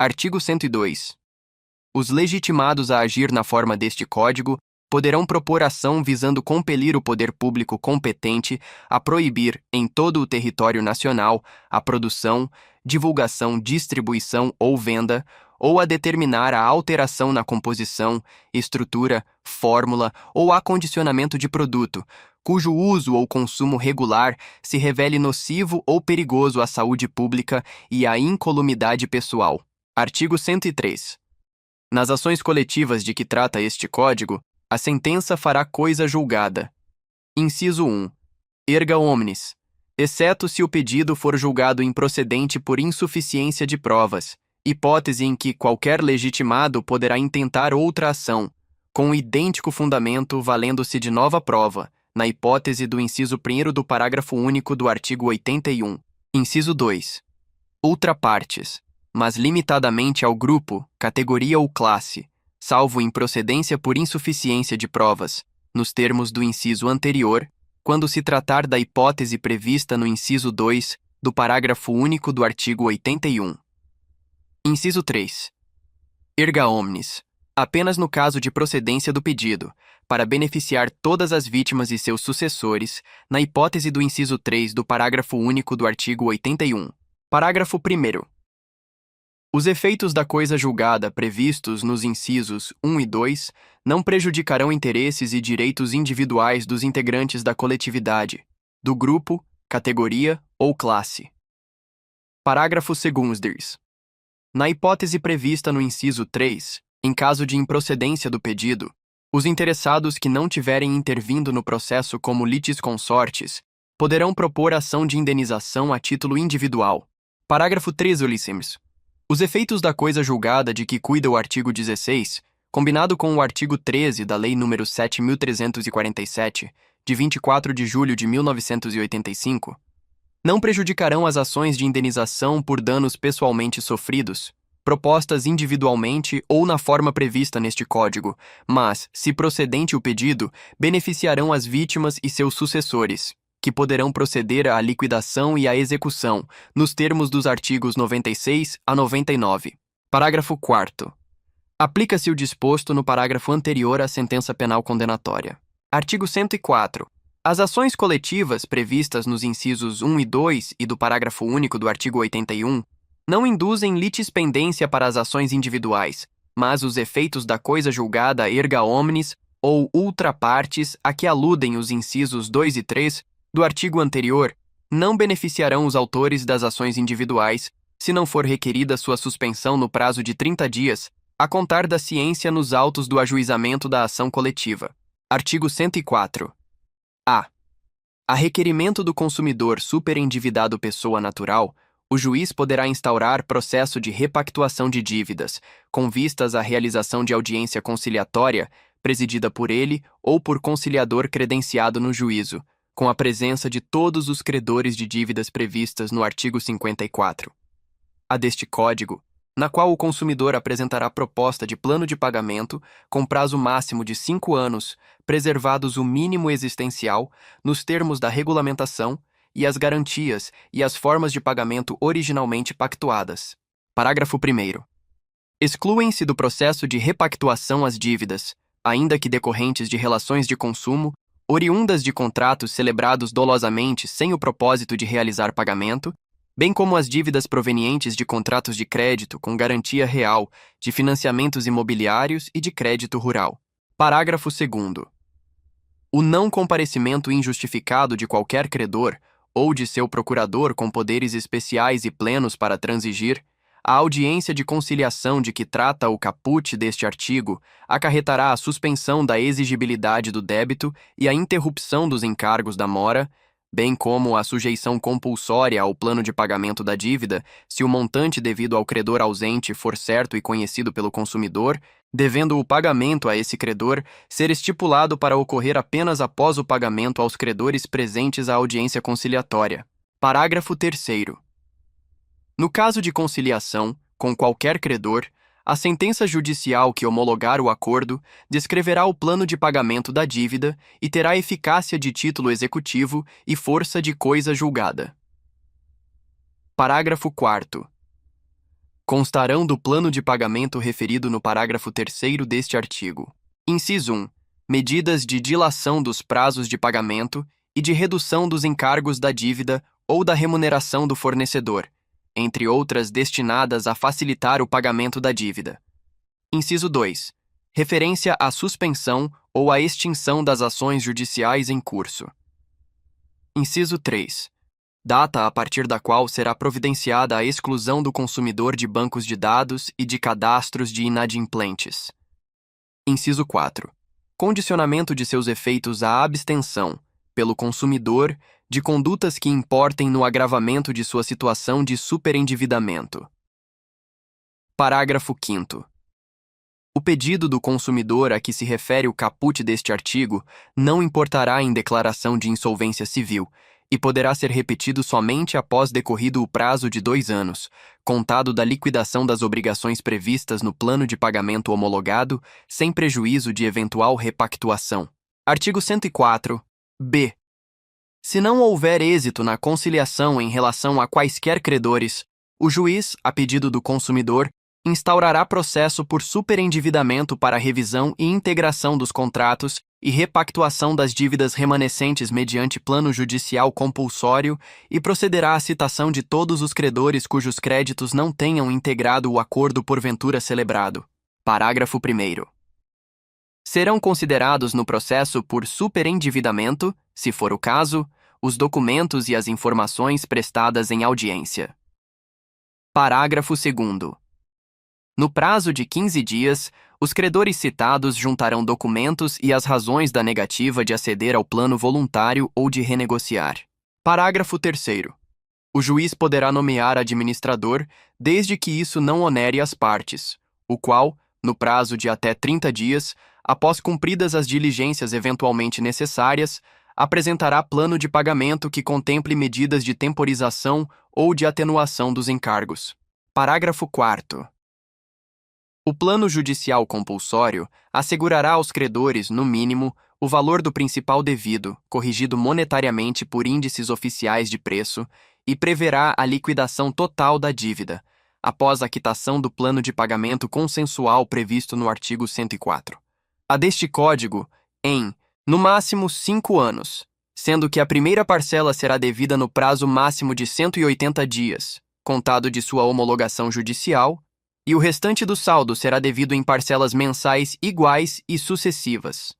Artigo 102. Os legitimados a agir na forma deste Código poderão propor ação visando compelir o poder público competente a proibir, em todo o território nacional, a produção, divulgação, distribuição ou venda, ou a determinar a alteração na composição, estrutura, fórmula ou acondicionamento de produto, cujo uso ou consumo regular se revele nocivo ou perigoso à saúde pública e à incolumidade pessoal. Artigo 103. Nas ações coletivas de que trata este Código, a sentença fará coisa julgada. Inciso 1. Erga omnes, exceto se o pedido for julgado improcedente por insuficiência de provas, hipótese em que qualquer legitimado poderá intentar outra ação, com idêntico fundamento valendo-se de nova prova, na hipótese do inciso 1º do parágrafo único do artigo 81. Inciso 2. Ultra partes, mas limitadamente ao grupo, categoria ou classe, salvo improcedência por insuficiência de provas, nos termos do inciso anterior, quando se tratar da hipótese prevista no inciso 2 do parágrafo único do artigo 81. Inciso 3. Erga omnes, apenas no caso de procedência do pedido, para beneficiar todas as vítimas e seus sucessores, na hipótese do inciso 3 do parágrafo único do artigo 81. Parágrafo 1º. Os efeitos da coisa julgada previstos nos incisos 1 e 2 não prejudicarão interesses e direitos individuais dos integrantes da coletividade, do grupo, categoria ou classe. Parágrafo 2º. Na hipótese prevista no inciso 3, em caso de improcedência do pedido, os interessados que não tiverem intervindo no processo como litisconsortes poderão propor ação de indenização a título individual. Parágrafo 3º. Os efeitos da coisa julgada de que cuida o artigo 16, combinado com o artigo 13 da Lei nº 7.347, de 24 de julho de 1985, não prejudicarão as ações de indenização por danos pessoalmente sofridos, propostas individualmente ou na forma prevista neste Código, mas, se procedente o pedido, beneficiarão as vítimas e seus sucessores, que poderão proceder à liquidação e à execução, nos termos dos artigos 96 a 99. Parágrafo 4º. Aplica-se o disposto no parágrafo anterior à sentença penal condenatória. Artigo 104. As ações coletivas previstas nos incisos 1 e 2 e do parágrafo único do artigo 81 não induzem litispendência para as ações individuais, mas os efeitos da coisa julgada erga omnes ou ultra partes a que aludem os incisos 2 e 3 do artigo anterior não beneficiarão os autores das ações individuais, se não for requerida sua suspensão no prazo de 30 dias, a contar da ciência nos autos do ajuizamento da ação coletiva. Artigo 104. A. A requerimento do consumidor superendividado pessoa natural, o juiz poderá instaurar processo de repactuação de dívidas, com vistas à realização de audiência conciliatória, presidida por ele ou por conciliador credenciado no juízo, com a presença de todos os credores de dívidas previstas no artigo 54. A deste Código, na qual o consumidor apresentará proposta de plano de pagamento com prazo máximo de 5 anos, preservados o mínimo existencial, nos termos da regulamentação, e as garantias e as formas de pagamento originalmente pactuadas. Parágrafo 1º. Excluem-se do processo de repactuação as dívidas, ainda que decorrentes de relações de consumo, oriundas de contratos celebrados dolosamente sem o propósito de realizar pagamento, bem como as dívidas provenientes de contratos de crédito com garantia real, de financiamentos imobiliários e de crédito rural. Parágrafo 2º. O não comparecimento injustificado de qualquer credor ou de seu procurador com poderes especiais e plenos para transigir, a audiência de conciliação de que trata o caput deste artigo acarretará a suspensão da exigibilidade do débito e a interrupção dos encargos da mora, bem como a sujeição compulsória ao plano de pagamento da dívida, se o montante devido ao credor ausente for certo e conhecido pelo consumidor, devendo o pagamento a esse credor ser estipulado para ocorrer apenas após o pagamento aos credores presentes à audiência conciliatória. Parágrafo 3º. No caso de conciliação, com qualquer credor, a sentença judicial que homologar o acordo descreverá o plano de pagamento da dívida e terá eficácia de título executivo e força de coisa julgada. Parágrafo 4º. constarão do plano de pagamento referido no parágrafo 3º deste artigo. Inciso 1. Medidas de dilação dos prazos de pagamento e de redução dos encargos da dívida ou da remuneração do fornecedor, entre outras destinadas a facilitar o pagamento da dívida. Inciso 2. Referência à suspensão ou à extinção das ações judiciais em curso. Inciso 3. Data a partir da qual será providenciada a exclusão do consumidor de bancos de dados e de cadastros de inadimplentes. Inciso 4. Condicionamento de seus efeitos à abstenção, pelo consumidor, de condutas que importem no agravamento de sua situação de superendividamento. Parágrafo 5º. O pedido do consumidor a que se refere o caput deste artigo não importará em declaração de insolvência civil e poderá ser repetido somente após decorrido o prazo de 2 anos, contado da liquidação das obrigações previstas no plano de pagamento homologado, sem prejuízo de eventual repactuação. Artigo 104. B. Se não houver êxito na conciliação em relação a quaisquer credores, o juiz, a pedido do consumidor, instaurará processo por superendividamento para revisão e integração dos contratos e repactuação das dívidas remanescentes mediante plano judicial compulsório e procederá à citação de todos os credores cujos créditos não tenham integrado o acordo porventura celebrado. Parágrafo 1º. Serão considerados no processo por superendividamento, se for o caso, os documentos e as informações prestadas em audiência. Parágrafo 2º. No prazo de 15 dias, os credores citados juntarão documentos e as razões da negativa de aceder ao plano voluntário ou de renegociar. Parágrafo 3º. O juiz poderá nomear administrador, desde que isso não onere as partes, o qual, no prazo de até 30 dias, após cumpridas as diligências eventualmente necessárias, apresentará plano de pagamento que contemple medidas de temporização ou de atenuação dos encargos. Parágrafo 4º. O plano judicial compulsório assegurará aos credores, no mínimo, o valor do principal devido, corrigido monetariamente por índices oficiais de preço, e preverá a liquidação total da dívida, após a quitação do plano de pagamento consensual previsto no artigo 104. A deste Código, em, no máximo, 5 anos, sendo que a primeira parcela será devida no prazo máximo de 180 dias, contado de sua homologação judicial, e o restante do saldo será devido em parcelas mensais iguais e sucessivas.